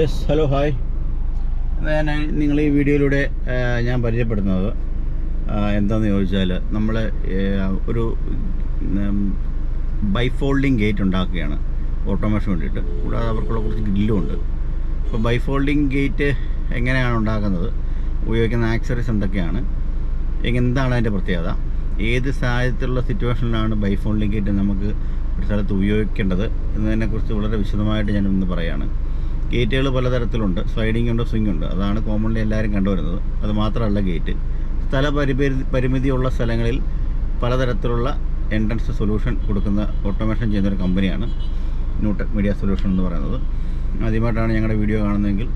Yes, hello, hi. നിങ്ങൾ ഈ വീഡിയോയിലൂടെ ഞാൻ പരിചയപ്പെടുന്നത് എന്താണെന്ന് ചോദിച്ചാൽ, നമ്മൾ ഒരു ബൈഫോൾഡിങ് ഗേറ്റ് ഉണ്ടാക്കുകയാണ് ഓട്ടോമേഷൻ വേണ്ടിയിട്ട്. കൂടാതെ അവർക്കുള്ള കുറച്ച് ഗ്രില്ലും ഉണ്ട്. അപ്പോൾ ബൈഫോൾഡിങ് ഗേറ്റ് എങ്ങനെയാണ് ഉണ്ടാക്കുന്നത്, ഉപയോഗിക്കുന്ന ആക്സറീസ് എന്തൊക്കെയാണ്, എന്താണ് അതിൻ്റെ പ്രത്യേകത, ഏത് സാഹചര്യത്തിലുള്ള സിറ്റുവേഷനിലാണ് ബൈഫോൾഡിങ് ഗേറ്റ് നമുക്ക് ഒരു സ്ഥലത്ത് ഉപയോഗിക്കേണ്ടത് എന്നതിനെക്കുറിച്ച് വളരെ വിശദമായിട്ട് ഞാൻ ഇന്ന് പറയുകയാണ്. ഗേറ്റുകൾ പലതരത്തിലുണ്ട്. സ്ലൈഡിംഗ് ഉണ്ട്, സ്വിംഗ് ഉണ്ട്. അതാണ് കോമൺലി എല്ലാവരും കണ്ടുവരുന്നത്. അത് മാത്രമല്ല, ഗേറ്റ് പരിമിതിയുള്ള സ്ഥലങ്ങളിൽ പലതരത്തിലുള്ള എൻട്രൻസ് സൊല്യൂഷൻ കൊടുക്കുന്ന ഓട്ടോമേഷൻ ചെയ്യുന്നൊരു കമ്പനിയാണ് ന്യൂടെക് മീഡിയ സൊല്യൂഷൻ എന്ന് പറയുന്നത്. ആദ്യമായിട്ടാണ് ഞങ്ങളുടെ വീഡിയോ കാണുന്നതെങ്കിൽ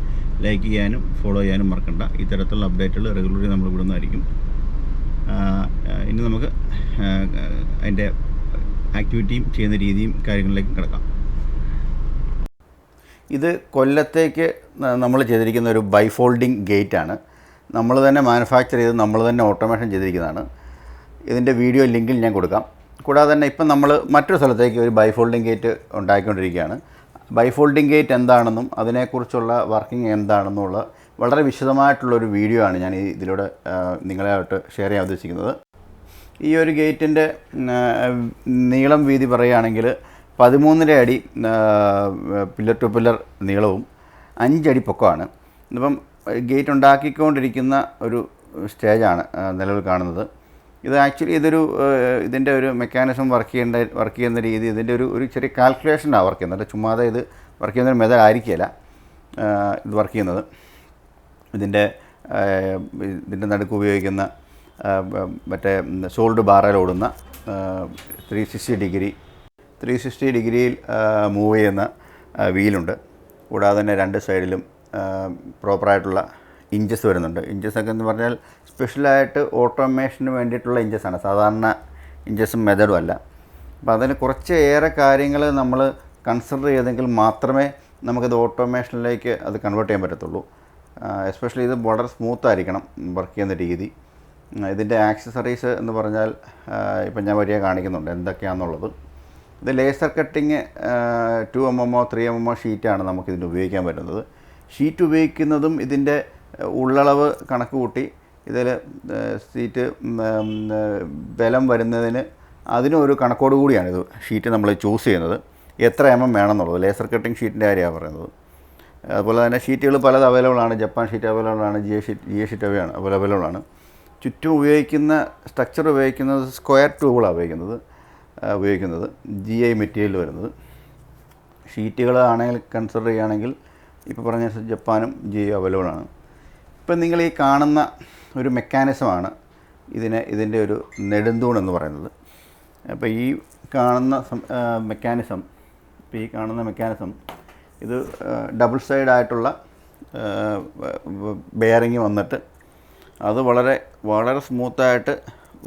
ലൈക്ക് ചെയ്യാനും ഫോളോ ചെയ്യാനും മറക്കണ്ട. ഇത്തരത്തിലുള്ള അപ്ഡേറ്റുകൾ റെഗുലറി നമ്മൾ വിടുന്നതായിരിക്കും. ഇനി നമുക്ക് അതിൻ്റെ ആക്ടിവിറ്റിയും ചെയ്യുന്ന രീതിയും കാര്യങ്ങളിലേക്കും കിടക്കാം. ഇത് കൊല്ലത്തേക്ക് നമ്മൾ ചെയ്തിരിക്കുന്ന ഒരു ബൈഫോൾഡിംഗ് ഗേറ്റാണ്. നമ്മൾ തന്നെ മാനുഫാക്ചർ ചെയ്ത് നമ്മൾ തന്നെ ഓട്ടോമേഷൻ ചെയ്തിരിക്കുന്നതാണ്. ഇതിൻ്റെ വീഡിയോ ലിങ്കിൽ ഞാൻ കൊടുക്കാം. കൂടാതെ തന്നെ ഇപ്പം നമ്മൾ മറ്റൊരു സ്ഥലത്തേക്ക് ഒരു ബൈഫോൾഡിംഗ് ഗേറ്റ് ഉണ്ടാക്കിക്കൊണ്ടിരിക്കുകയാണ്. ബൈഫോൾഡിംഗ് ഗേറ്റ് എന്താണെന്നും അതിനെക്കുറിച്ചുള്ള വർക്കിംഗ് എന്താണെന്നുള്ള വളരെ വിശദമായിട്ടുള്ളൊരു വീഡിയോ ആണ് ഞാൻ ഇതിലൂടെ നിങ്ങളായിട്ട് ഷെയർ ചെയ്യാൻ ഉദ്ദേശിക്കുന്നത്. ഈ ഒരു ഗേറ്റിൻ്റെ നീളം വീതി പറയുകയാണെങ്കിൽ 13 അടി പില്ലർ ടു പില്ലർ നീളവും 5 അടി പൊക്കമാണ്. ഇപ്പം ഗേറ്റ് ഉണ്ടാക്കിക്കൊണ്ടിരിക്കുന്ന ഒരു സ്റ്റേജാണ് നിലവിൽ കാണുന്നത്. ഇത് ആക്ച്വലി ഇതിൻ്റെ ഒരു മെക്കാനിസം വർക്ക് ചെയ്യുന്ന രീതി, ഇതിൻ്റെ ഒരു ചെറിയ കാൽക്കുലേഷനാണ് വർക്ക് ചെയ്യുന്നത്. ചുമ്മാതെ ഇത് വർക്ക് ചെയ്യുന്നൊരു മെത്തേഡ് ആയിരിക്കില്ല ഇത് വർക്ക് ചെയ്യുന്നത്. ഇതിൻ്റെ നടുക്ക് ഉപയോഗിക്കുന്ന മറ്റേ സോൾഡ് ബാറിൽ ഓടുന്ന 360 ഡിഗ്രിയിൽ മൂവ് ചെയ്യുന്ന വീലുണ്ട്. കൂടാതെ തന്നെ രണ്ട് സൈഡിലും പ്രോപ്പറായിട്ടുള്ള ഇഞ്ചസ് വരുന്നുണ്ട്. ഇഞ്ചസൊക്കെ എന്ന് പറഞ്ഞാൽ സ്പെഷ്യലായിട്ട് ഓട്ടോമേഷന് വേണ്ടിയിട്ടുള്ള ഇഞ്ചസാണ്, സാധാരണ ഇഞ്ചസും മെത്തഡും അല്ല. അപ്പോൾ അതിന് കുറച്ച് ഏറെ കാര്യങ്ങൾ നമ്മൾ കൺസിഡർ ചെയ്തെങ്കിൽ മാത്രമേ നമുക്കത് ഓട്ടോമേഷനിലേക്ക് അത് കൺവേർട്ട് ചെയ്യാൻ പറ്റത്തുള്ളൂ. എസ്പെഷ്യലി ഇത് വളരെ സ്മൂത്തായിരിക്കണം വർക്ക് ചെയ്യുന്ന രീതി. ഇതിൻ്റെ ആക്സസറീസ് എന്ന് പറഞ്ഞാൽ ഇപ്പം ഞാൻ വരിക കാണിക്കുന്നുണ്ട് എന്തൊക്കെയാണെന്നുള്ളത്. ഇത് ലേസർ കട്ടിങ് 2 mm 3 mm ഷീറ്റാണ് നമുക്കിതിന് ഉപയോഗിക്കാൻ പറ്റുന്നത്. ഷീറ്റ് ഉപയോഗിക്കുന്നതും ഇതിൻ്റെ ഉള്ളളവ് കണക്ക് കൂട്ടി ഇതിൽ ഷീറ്റ് ബലം വരുന്നതിന് അതിനൊരു കണക്കോട് കൂടിയാണ് ഇത് ഷീറ്റ് നമ്മൾ ചൂസ് ചെയ്യുന്നത്, എത്ര വേണമെന്നുള്ളത്. ലേസർ കട്ടിങ് ഷീറ്റിൻ്റെ കാര്യമാണ് പറയുന്നത്. അതുപോലെ തന്നെ ഷീറ്റുകൾ പലത് അവൈലബിളാണ്. ജപ്പാൻ ഷീറ്റ് അവൈലബിളാണ്, ജി എ ഷീറ്റ് അവൈലബിളാണ്. ചുറ്റും ഉപയോഗിക്കുന്ന സ്ട്രക്ചർ ഉപയോഗിക്കുന്നത് സ്ക്വയർ ട്യൂബുകളാണ് ഉപയോഗിക്കുന്നത് GI മെറ്റീരിയൽ വരുന്നത്. ഷീറ്റുകളാണെങ്കിൽ കൺസിഡർ ചെയ്യുകയാണെങ്കിൽ ഇപ്പോൾ പറഞ്ഞ ജപ്പാനും GI അവൈലബിളാണ്. ഇപ്പം നിങ്ങൾ ഈ കാണുന്ന ഒരു മെക്കാനിസമാണ് ഇതിൻ്റെ ഒരു നെടുന്തൂണെന്ന് പറയുന്നത്. അപ്പോൾ ഈ കാണുന്ന മെക്കാനിസം ഇത് ഡബിൾ സൈഡായിട്ടുള്ള ബെയറിങ് വന്നിട്ട് അത് വളരെ വളരെ സ്മൂത്തായിട്ട്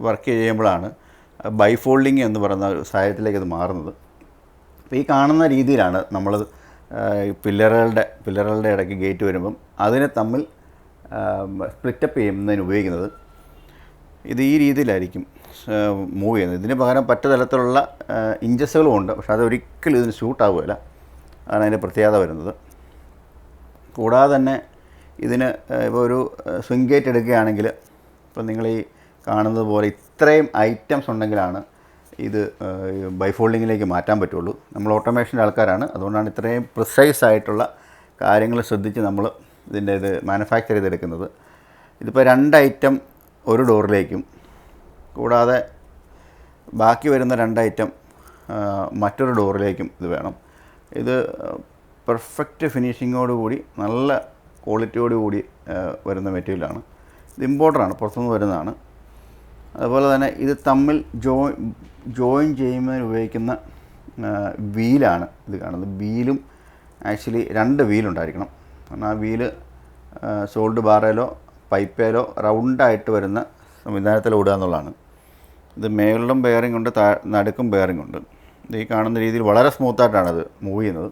വർക്ക് ചെയ്യുമ്പോഴാണ് ബൈഫോൾഡിങ് എന്ന് പറയുന്ന ഒരു സാഹചര്യത്തിലേക്ക് അത് മാറുന്നത്. അപ്പോൾ ഈ കാണുന്ന രീതിയിലാണ് നമ്മൾ പില്ലറുകളുടെ ഇടയ്ക്ക് ഗേറ്റ് വരുമ്പം അതിനെ തമ്മിൽ സ്പ്ലിറ്റപ്പ് ചെയ്യുന്നതിന് ഉപയോഗിക്കുന്നത്. ഇത് ഈ രീതിയിലായിരിക്കും മൂവ് ചെയ്യുന്നത്. ഇതിന് പകരം പല തരത്തിലുള്ള ഇഞ്ചസുകളും ഉണ്ട്, പക്ഷെ അതൊരിക്കലും ഇതിന് ഷൂട്ടാവുകയില്ല. അതാണ് അതിൻ്റെ പ്രത്യേകത വരുന്നത്. കൂടാതെ തന്നെ ഇതിന് ഇപ്പോൾ ഒരു സ്വിംഗ് ഗേറ്റ് എടുക്കുകയാണെങ്കിൽ ഇപ്പോൾ നിങ്ങൾ ഈ കാണുന്നത് പോലെ ഇത്രയും ഐറ്റംസ് ഉണ്ടെങ്കിലാണ് ഇത് ബൈഫോൾഡിങ്ങിലേക്ക് മാറ്റാൻ പറ്റുള്ളൂ. നമ്മൾ ഓട്ടോമേഷൻ്റെ ആൾക്കാരാണ്, അതുകൊണ്ടാണ് ഇത്രയും പ്രിസൈസ് ആയിട്ടുള്ള കാര്യങ്ങൾ ശ്രദ്ധിച്ച് നമ്മൾ ഇത് മാനുഫാക്ചർ ചെയ്തെടുക്കുന്നത്. ഇതിപ്പോൾ 2 ഐറ്റം ഒരു ഡോറിലേക്കും, കൂടാതെ ബാക്കി വരുന്ന 2 ഐറ്റം മറ്റൊരു ഡോറിലേക്കും ഇത് വേണം. ഇത് പെർഫെക്റ്റ് ഫിനിഷിങ്ങോടുകൂടി നല്ല ക്വാളിറ്റിയോടുകൂടി വരുന്ന മെറ്റീരിയലാണ്. ഇത് ഇമ്പോർട്ടറാണ്, പുറത്തുനിന്ന് വരുന്നതാണ്. അതുപോലെ തന്നെ ഇത് തമ്മിൽ ജോയിൻ ചെയ്യുന്നതിന് ഉപയോഗിക്കുന്ന വീലാണ് ഇത് കാണുന്നത്. വീലും ആക്ച്വലി 2 വീലുണ്ടായിരിക്കണം. കാരണം ആ വീല് സോൾഡ് ബാറേലോ പൈപ്പേലോ റൗണ്ടായിട്ട് വരുന്ന സംവിധാനത്തിൽ ഓടുക എന്നുള്ളതാണ്. ഇത് മേളിലും ബെയറിംഗ് ഉണ്ട്, നടുക്കും ബെയറിംഗ് ഉണ്ട്. ഇത് ഈ കാണുന്ന രീതിയിൽ വളരെ സ്മൂത്തായിട്ടാണ് ഇത് മൂവ് ചെയ്യുന്നത്.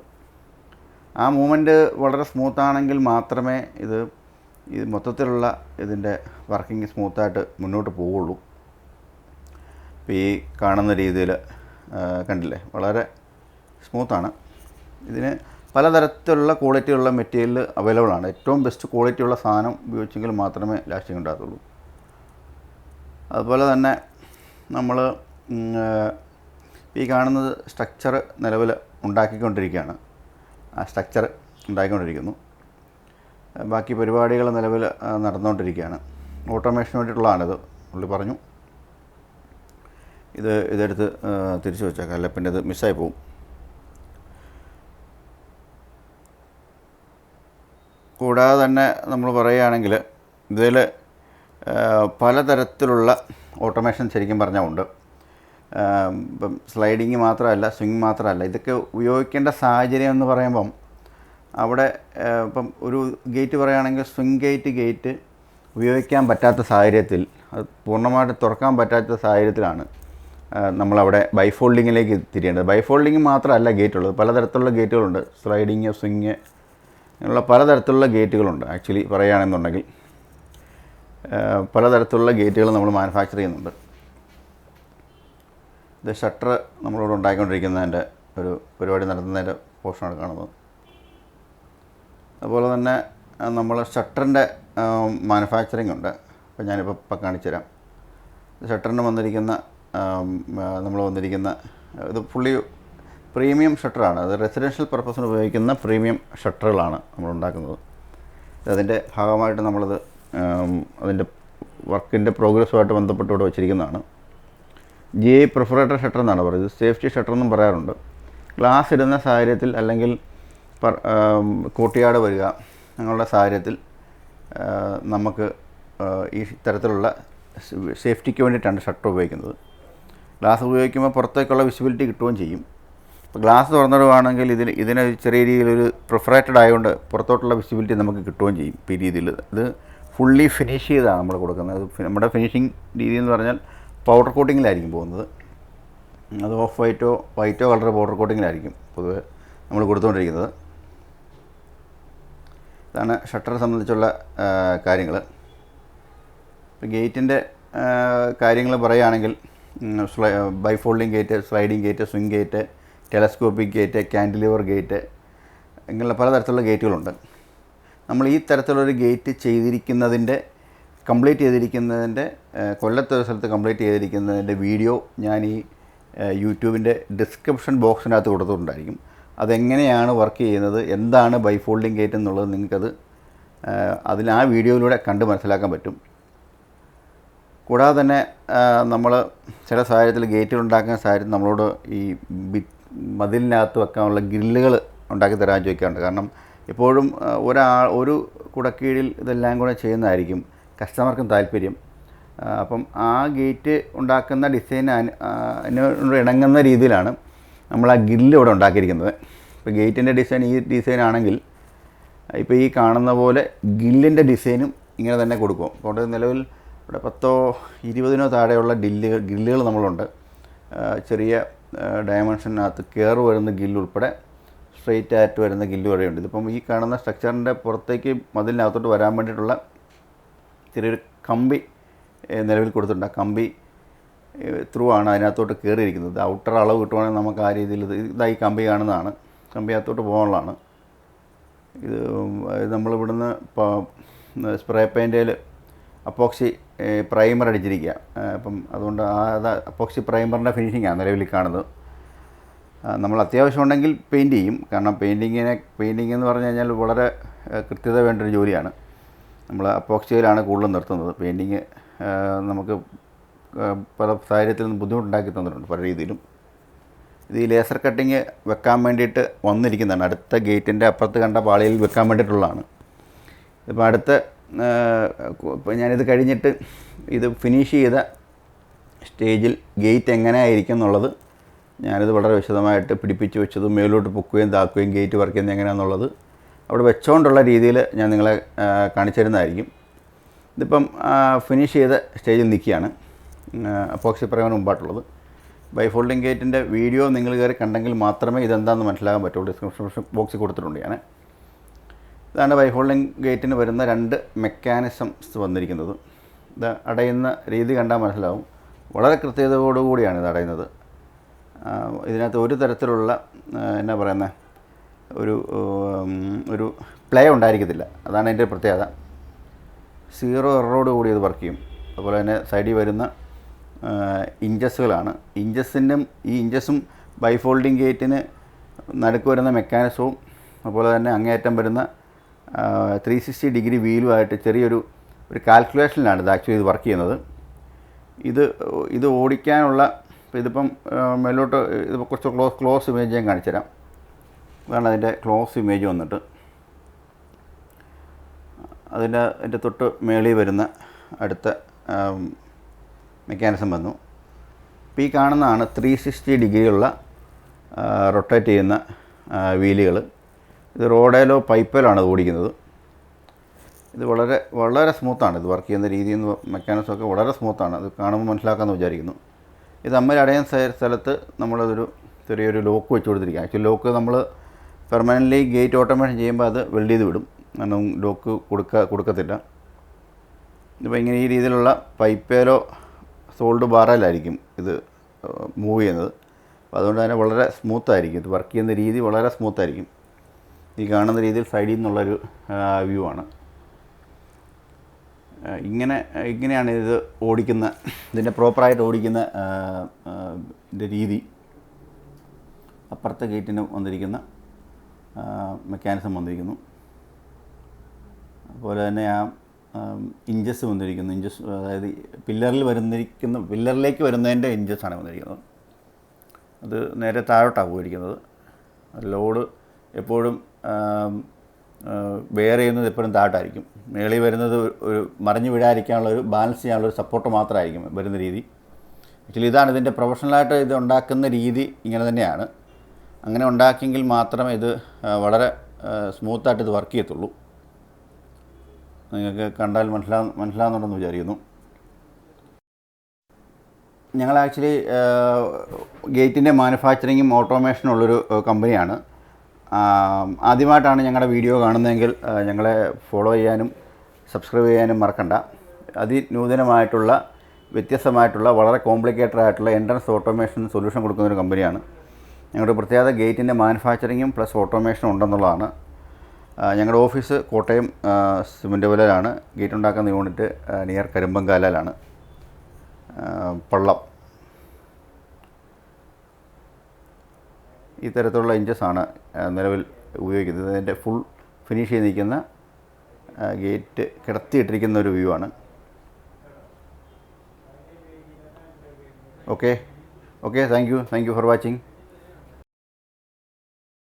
ആ മൂവ്മെൻറ്റ് വളരെ സ്മൂത്താണെങ്കിൽ മാത്രമേ ഇത് മൊത്തത്തിലുള്ള ഇതിൻ്റെ വർക്കിംഗ് സ്മൂത്തായിട്ട് മുന്നോട്ട് പോവുള്ളൂ. ഇപ്പോൾ ഈ കാണുന്ന രീതിയിൽ കണ്ടില്ലേ, വളരെ സ്മൂത്താണ്. ഇതിന് പലതരത്തിലുള്ള ക്വാളിറ്റിയുള്ള മെറ്റീരിയൽ അവൈലബിൾ ആണ്. ഏറ്റവും ബെസ്റ്റ് ക്വാളിറ്റിയുള്ള സാധനം ഉപയോഗിച്ചെങ്കിൽ മാത്രമേ ലാസ്റ്റിംഗ് ഉണ്ടാകത്തുള്ളൂ. അതുപോലെ തന്നെ നമ്മൾ ഈ കാണുന്നത് സ്ട്രക്ചർ നിലവിൽ ഉണ്ടാക്കിക്കൊണ്ടിരിക്കുകയാണ്. ആ സ്ട്രക്ചർ ഉണ്ടാക്കിക്കൊണ്ടിരിക്കുന്നു. ബാക്കി പരിപാടികൾ നിലവിൽ നടന്നുകൊണ്ടിരിക്കുകയാണ്. ഓട്ടോമേഷന് വേണ്ടിയിട്ടുള്ളതാണിത്. പുള്ളി പറഞ്ഞു ഇതെടുത്ത് തിരിച്ചു വെച്ചേക്കാം, അല്ല പിന്നെ ഇത് മിസ്സായി പോകും. കൂടാതെ തന്നെ നമ്മൾ പറയുകയാണെങ്കിൽ ഇതിൽ പലതരത്തിലുള്ള ഓട്ടോമേഷൻ ശരിക്കും പറഞ്ഞാൽ ഉണ്ട്. ഇപ്പം സ്ലൈഡിങ് മാത്രമല്ല, സ്വിങ് മാത്രമല്ല, ഇതൊക്കെ ഉപയോഗിക്കേണ്ട സാഹചര്യം എന്ന് പറയുമ്പം അവിടെ ഇപ്പം ഒരു ഗേറ്റ് പറയുകയാണെങ്കിൽ സ്വിങ് ഗേറ്റ് ഉപയോഗിക്കാൻ പറ്റാത്ത സാഹചര്യത്തിൽ, അത് പൂർണ്ണമായിട്ട് തുറക്കാൻ പറ്റാത്ത സാഹചര്യത്തിലാണ് നമ്മളവിടെ ബൈഫോൾഡിങ്ങിലേക്ക് തിരിയേണ്ടത്. ബൈഫോൾഡിങ് മാത്രമല്ല ഗേറ്റുള്ളത്, പലതരത്തിലുള്ള ഗേറ്റുകളുണ്ട്. സ്ലൈഡിങ്, സ്വിങ് അങ്ങനെയുള്ള പലതരത്തിലുള്ള ഗേറ്റുകളുണ്ട്. ആക്ച്വലി പറയുകയാണെന്നുണ്ടെങ്കിൽ പലതരത്തിലുള്ള ഗേറ്റുകൾ നമ്മൾ മാനുഫാക്ചർ ചെയ്യുന്നുണ്ട്. ഇത് ഷട്ടർ നമ്മളിവിടെ ഉണ്ടാക്കിക്കൊണ്ടിരിക്കുന്നതിൻ്റെ ഒരു പരിപാടി നടത്തുന്നതിൻ്റെ പോർഷനാണ് കാണുന്നത്. അതുപോലെ തന്നെ നമ്മൾ ഷട്ടറിൻ്റെ മാനുഫാക്ചറിങ് ഉണ്ട്. അപ്പോൾ ഞാനിപ്പോൾ കാണിച്ചു തരാം. ഷട്ടറിന് വന്നിരിക്കുന്ന ഇത് ഫുള്ളി പ്രീമിയം ഷട്ടറാണ്. അത് റെസിഡൻഷ്യൽ പർപ്പസിന് ഉപയോഗിക്കുന്ന പ്രീമിയം ഷട്ടറുകളാണ് നമ്മൾ ഉണ്ടാക്കുന്നത്. അതിൻ്റെ ഭാഗമായിട്ട് നമ്മളത് അതിൻ്റെ വർക്കിൻ്റെ പ്രോഗ്രസ്സുമായിട്ട് ബന്ധപ്പെട്ട് ഇവിടെ വെച്ചിരിക്കുന്നതാണ്. GI പെർഫറേറ്റർ ഷട്ടർ എന്നാണ് പറയുന്നത്. സേഫ്റ്റി ഷട്ടർ എന്നും പറയാറുണ്ട്. ഗ്ലാസ് ഇടുന്ന സാഹചര്യത്തിൽ അല്ലെങ്കിൽ കോട്ടിയാട് വരിക അങ്ങനെയുള്ള സാഹചര്യത്തിൽ നമുക്ക് ഈ തരത്തിലുള്ള സേഫ്റ്റിക്ക് വേണ്ടിയിട്ടാണ് ഷട്ടർ ഉപയോഗിക്കുന്നത്. ഗ്ലാസ് ഉപയോഗിക്കുമ്പോൾ പുറത്തേക്കുള്ള വിസിബിലിറ്റി കിട്ടുകയും ചെയ്യും. ഇപ്പോൾ ഗ്ലാസ് തുറന്നിടുകയാണെങ്കിൽ ഇതിന് ചെറിയ രീതിയിലൊരു പ്രിഫറേറ്റഡ് ആയതുകൊണ്ട് പുറത്തോട്ടുള്ള വിസിബിലിറ്റി നമുക്ക് കിട്ടുകയും ചെയ്യും. ഈ രീതിയിൽ ഇത് ഫുള്ളി ഫിനിഷ് ചെയ്താണ് നമ്മൾ കൊടുക്കുന്നത്. നമ്മുടെ ഫിനിഷിങ് രീതി എന്ന് പറഞ്ഞാൽ പൗഡർ കോട്ടിങ്ങിലായിരിക്കും പോകുന്നത്. അത് ഓഫ് വൈറ്റോ കളർ പൗഡർ കോട്ടിങ്ങിലായിരിക്കും പൊതുവെ നമ്മൾ കൊടുത്തുകൊണ്ടിരിക്കുന്നത്. ഇതാണ് ഷട്ടറെ സംബന്ധിച്ചുള്ള കാര്യങ്ങൾ. ഇപ്പോൾ ഗേറ്റിൻ്റെ കാര്യങ്ങൾ പറയുകയാണെങ്കിൽ bifolding gate, sliding gate, swing gate, telescopic gate, cantilever gate ഇങ്ങനെയുള്ള പലതരത്തിലുള്ള ഗേറ്റുകളുണ്ട്. നമ്മൾ ഈ തരത്തിലുള്ളൊരു ഗേറ്റ് കംപ്ലീറ്റ് ചെയ്തിരിക്കുന്നതിൻ്റെ കൊല്ലത്തൊരു സ്ഥലത്ത് കംപ്ലീറ്റ് ചെയ്തിരിക്കുന്നതിൻ്റെ വീഡിയോ ഞാൻ ഈ യൂട്യൂബിൻ്റെ ഡിസ്ക്രിപ്ഷൻ ബോക്സിനകത്ത് കൊടുത്തിട്ടുണ്ടായിരിക്കും. അതെങ്ങനെയാണ് വർക്ക് ചെയ്യുന്നത്, എന്താണ് ബൈഫോൾഡിങ് ഗേറ്റ് എന്നുള്ളത് നിങ്ങൾക്കത് ആ വീഡിയോയിലൂടെ കണ്ട് മനസ്സിലാക്കാൻ പറ്റും. കൂടാതെ തന്നെ നമ്മൾ ചില സാഹചര്യത്തിൽ ഗേറ്റുകൾ ഉണ്ടാക്കുന്ന സാഹചര്യത്തിൽ നമ്മളോട് ഈ മതിലിനകത്ത് വെക്കാനുള്ള ഗ്രില്ലുകൾ ഉണ്ടാക്കി തരാൻ ചോദിക്കാറുണ്ട്. കാരണം എപ്പോഴും ഒരു കുടക്കീഴിൽ ഇതെല്ലാം കൂടെ ചെയ്യുന്നതായിരിക്കും കസ്റ്റമർക്കും താല്പര്യം. അപ്പം ആ ഗേറ്റ് ഉണ്ടാക്കുന്ന ഡിസൈനിനോട് ഇണങ്ങുന്ന രീതിയിലാണ് നമ്മൾ ആ ഗ്രില്ല് ഇവിടെ ഉണ്ടാക്കിയിരിക്കുന്നത്. ഇപ്പോൾ ഗേറ്റിൻ്റെ ഡിസൈൻ ഈ ഡിസൈൻ ആണെങ്കിൽ ഇപ്പോൾ ഈ കാണുന്ന പോലെ ഗ്രില്ലിൻ്റെ ഡിസൈനും ഇങ്ങനെ തന്നെ കൊടുക്കും. അപ്പോൾ നിലവിൽ ഇവിടെ 10-20 താഴെയുള്ള ഗ്രില്ലുകൾ നമ്മളുണ്ട്. ചെറിയ ഡയമെൻഷനകത്ത് കയറ് വരുന്ന ഗ്രില്ല് ഉൾപ്പെടെ സ്ട്രെയിറ്റ് ആയിട്ട് വരുന്ന ഗ്രില്ല് വരെയുണ്ട്. ഇതിപ്പം ഈ കാണുന്ന സ്ട്രക്ചറിൻ്റെ പുറത്തേക്ക് മതിലിനകത്തോട്ട് വരാൻ വേണ്ടിയിട്ടുള്ള ചെറിയൊരു കമ്പി നിലവിൽ കൊടുത്തിട്ടുണ്ട്. ആ കമ്പി ത്രൂ ആണ് അതിനകത്തോട്ട് കയറിയിരിക്കുന്നത്. ഔട്ടർ അളവ് കിട്ടുവാണെങ്കിൽ നമുക്ക് ആ രീതിയിൽ ഇതായി കമ്പി കാണുന്നതാണ്. കമ്പി അകത്തോട്ട് പോകാനുള്ളതാണ്. ഇത് നമ്മളിവിടുന്ന് സ്പ്രേ പെയിൻറ്റിൽ അപ്പോക്സി പ്രൈമർ അടിച്ചിരിക്കുക. അപ്പം അതുകൊണ്ട് അപ്പോക്സി പ്രൈമറിൻ്റെ ഫിനിഷിങ്ങാണ് നിലവിൽ കാണുന്നത്. നമ്മൾ അത്യാവശ്യം ഉണ്ടെങ്കിൽ പെയിൻറ്റ് ചെയ്യും. കാരണം പെയിൻറ്റിങ് എന്ന് പറഞ്ഞു കഴിഞ്ഞാൽ വളരെ കൃത്യത വേണ്ടൊരു ജോലിയാണ്. നമ്മൾ അപ്പോക്സിയിലാണ് കൂടുതലും നിർത്തുന്നത്. പെയിൻറ്റിങ് നമുക്ക് പല സാഹചര്യത്തിൽ നിന്ന് ബുദ്ധിമുട്ടുണ്ടാക്കി തന്നിട്ടുണ്ട് പല രീതിയിലും. ഇത് ഈ ലേസർ കട്ടിങ് വെക്കാൻ വേണ്ടിയിട്ട് വന്നിരിക്കുന്നതാണ്. അടുത്ത ഗേറ്റിൻ്റെ അപ്പുറത്ത് കണ്ട പാളിയിൽ വെക്കാൻ വേണ്ടിയിട്ടുള്ളതാണ്. ഇപ്പോൾ ഞാനിത് കഴിഞ്ഞിട്ട് ഇത് ഫിനിഷ് ചെയ്ത സ്റ്റേജിൽ ഗേറ്റ് എങ്ങനെ ആയിരിക്കും എന്നുള്ളത് ഞാനിത് വളരെ വിശദമായിട്ട് പിടിപ്പിച്ച് വെച്ചതും മേലോട്ട് പൊക്കുകയും താക്കുകയും ഗേറ്റ് വർക്ക് ചെയ്യുന്നത് എങ്ങനെയാണെന്നുള്ളത് അവിടെ വെച്ചുകൊണ്ടുള്ള രീതിയിൽ ഞാൻ നിങ്ങളെ കാണിച്ചു തരുന്നതായിരിക്കും. ഇതിപ്പം ഫിനിഷ് ചെയ്ത സ്റ്റേജിൽ നിൽക്കുകയാണ് അപ്പോക്സി പ്രൈമറിന് മുമ്പായിട്ടുള്ളത്. ബൈഫോൾഡിങ് ഗേറ്റിൻ്റെ വീഡിയോ നിങ്ങൾ കയറി കണ്ടെങ്കിൽ മാത്രമേ ഇതെന്താണെന്ന് മനസ്സിലാക്കാൻ പറ്റുള്ളൂ. ഡിസ്ക്രിപ്ഷൻ ബോക്സിൽ കൊടുത്തിട്ടുണ്ട് ഞാൻ. ഇതാണ് ബൈഫോൾഡിങ് ഗേറ്റിന് വരുന്ന 2 മെക്കാനിസംസ് വന്നിരിക്കുന്നത്. ഇത് അടയുന്ന രീതി കണ്ടാൽ മനസ്സിലാവും. വളരെ കൃത്യതയോടുകൂടിയാണ് ഇത് അടയുന്നത്. ഇതിനകത്ത് ഒരു തരത്തിലുള്ള ഒരു പ്ലേ ഉണ്ടായിരിക്കത്തില്ല. അതാണ് അതിൻ്റെ പ്രത്യേകത. 0 എററോട് കൂടി ഇത് വർക്ക് ചെയ്യും. അതുപോലെ തന്നെ സൈഡിൽ വരുന്ന ഇഞ്ചസുകളാണ്. ഈ ഇഞ്ചസും ബൈഫോൾഡിങ് ഗേറ്റിന് നടുക്ക് വരുന്ന മെക്കാനിസവും അതുപോലെ തന്നെ അങ്ങേയറ്റം വരുന്ന 360 ഡിഗ്രി വീലുമായിട്ട് ചെറിയൊരു കാൽക്കുലേഷനിലാണ് ഇത് ആക്ച്വലി ഇത് വർക്ക് ചെയ്യുന്നത്. ഇത് ഓടിക്കാനുള്ള ഇതിപ്പം മേലോട്ട് ഇതിപ്പോൾ കുറച്ച് ക്ലോസ് ഇമേജ് ഞാൻ കാണിച്ചു തരാം. അതാണ് അതിൻ്റെ ക്ലോസ് ഇമേജ് വന്നിട്ട് അതിൻ്റെ തൊട്ട് മേളിൽ വരുന്ന അടുത്ത മെക്കാനിസം വന്നു. ഇപ്പോൾ ഈ കാണുന്നതാണ് 360 ഡിഗ്രിയുള്ള റൊട്ടേറ്റ് ചെയ്യുന്ന വീലുകൾ. ഇത് റോഡേലോ പൈപ്പിലോ ആണ് ഓടിക്കുന്നത്. ഇത് വളരെ സ്മൂത്താണ്. ഇത് വർക്ക് ചെയ്യുന്ന രീതി മെക്കാനിസമൊക്കെ വളരെ സ്മൂത്താണ്. അത് കാണുമ്പോൾ മനസ്സിലാക്കാമെന്ന് വിചാരിക്കുന്നു. ഇത് തമ്മിൽ അടയുന്ന സ്ഥലത്ത് നമ്മളതൊരു ചെറിയൊരു ലോക്ക് വെച്ച് കൊടുത്തിരിക്കുക. ആക്ച്വലി ലോക്ക് നമ്മൾ പെർമനൻ്റ്ലി ഗേറ്റ് ഓട്ടോമേഷൻ ചെയ്യുമ്പോൾ അത് വെൽഡ് ചെയ്ത് വിടും. കാരണം ലോക്ക് കൊടുക്കത്തില്ല. ഇതിപ്പോൾ ഇങ്ങനെ ഈ രീതിയിലുള്ള പൈപ്പേലോ സോൾഡ് ബാറിലായിരിക്കും ഇത് മൂവ് ചെയ്യുന്നത്. അപ്പോൾ അതുകൊണ്ട് തന്നെ വളരെ സ്മൂത്തായിരിക്കും. ഇത് വർക്ക് ചെയ്യുന്ന രീതി വളരെ സ്മൂത്തായിരിക്കും. ഈ കാണുന്ന രീതിയിൽ സൈഡിൽ നിന്നുള്ളൊരു വ്യൂ ആണ്. ഇങ്ങനെയാണ് ഇത് ഓടിക്കുന്ന, ഇതിൻ്റെ പ്രോപ്പറായിട്ട് ഓടിക്കുന്ന ഇതിൻ്റെ രീതി. അപ്പുറത്തെ ഗേറ്റിന് വന്നിരിക്കുന്ന മെക്കാനിസം വന്നിരിക്കുന്നു. അതുപോലെ തന്നെ ആ ഇഞ്ചസ് വന്നിരിക്കുന്നു. ഇഞ്ചസ് അതായത് പില്ലറിലേക്ക് വരുന്നതിൻ്റെ ഇഞ്ചസാണ് വന്നിരിക്കുന്നത്. അത് നേരെ താഴോട്ടാണ് പോയിരിക്കുന്നത്. ലോഡ് എപ്പോഴും ബെയർ ചെയ്യുന്നത് എപ്പോഴും താഴോട്ടായിരിക്കും. മേളിൽ വരുന്നത് ഒരു മറിഞ്ഞു വീഴാതിരിക്കാനുള്ളൊരു ബാലൻസ് ചെയ്യാനുള്ളൊരു സപ്പോർട്ട് മാത്രമായിരിക്കും വരുന്ന രീതി. ആക്ച്വലി ഇതാണ് ഇതിൻ്റെ പ്രൊഫഷണലായിട്ട് ഇത് ഉണ്ടാക്കുന്ന രീതി. ഇങ്ങനെ തന്നെയാണ്. അങ്ങനെ ഉണ്ടാക്കിയെങ്കിൽ മാത്രമേ ഇത് വളരെ സ്മൂത്തായിട്ട് ഇത് വർക്ക് ചെയ്യത്തുള്ളൂ. നിങ്ങൾക്ക് കണ്ടാൽ മനസ്സിലാകുന്നുണ്ടെന്ന് വിചാരിക്കുന്നു. ഞങ്ങൾ ആക്ച്വലി ഗേറ്റിൻ്റെ മാനുഫാക്ചറിങ്ങും ഓട്ടോമേഷനും ഉള്ളൊരു കമ്പനിയാണ്. ആദ്യമായിട്ടാണ് ഞങ്ങളുടെ വീഡിയോ കാണുന്നതെങ്കിൽ ഞങ്ങളെ ഫോളോ ചെയ്യാനും സബ്സ്ക്രൈബ് ചെയ്യാനും മറക്കണ്ട. അതിനൂതനമായിട്ടുള്ള വ്യത്യസ്തമായിട്ടുള്ള വളരെ കോംപ്ലിക്കേറ്റഡ് ആയിട്ടുള്ള എൻട്രൻസ് ഓട്ടോമേഷൻ സൊല്യൂഷൻ കൊടുക്കുന്നൊരു കമ്പനിയാണ്. ഞങ്ങളുടെ പ്രത്യേകത ഗേറ്റിൻ്റെ മാനുഫാക്ചറിങ്ങും പ്ലസ് ഓട്ടോമേഷനും ഉണ്ടെന്നുള്ളതാണ്. ഞങ്ങളുടെ ഓഫീസ് കോട്ടയം സിമൻ്റ് വിലയിലാണ്. ഗേറ്റ് ഉണ്ടാക്കുന്ന യൂണിറ്റ് നിയർ കരിമ്പങ്കാലാണ്, പള്ളം. ഈ തരത്തിലുള്ള ഇഞ്ചസാണ് നിലവിൽ ഉപയോഗിക്കുന്നത്. ഇതിൻ്റെ ഫുൾ ഫിനിഷ് ചെയ്ത് നിൽക്കുന്ന ഗേറ്റ് കിടത്തിയിട്ടിരിക്കുന്ന ഒരു വ്യൂ ആണ്. Okay thank you for watching.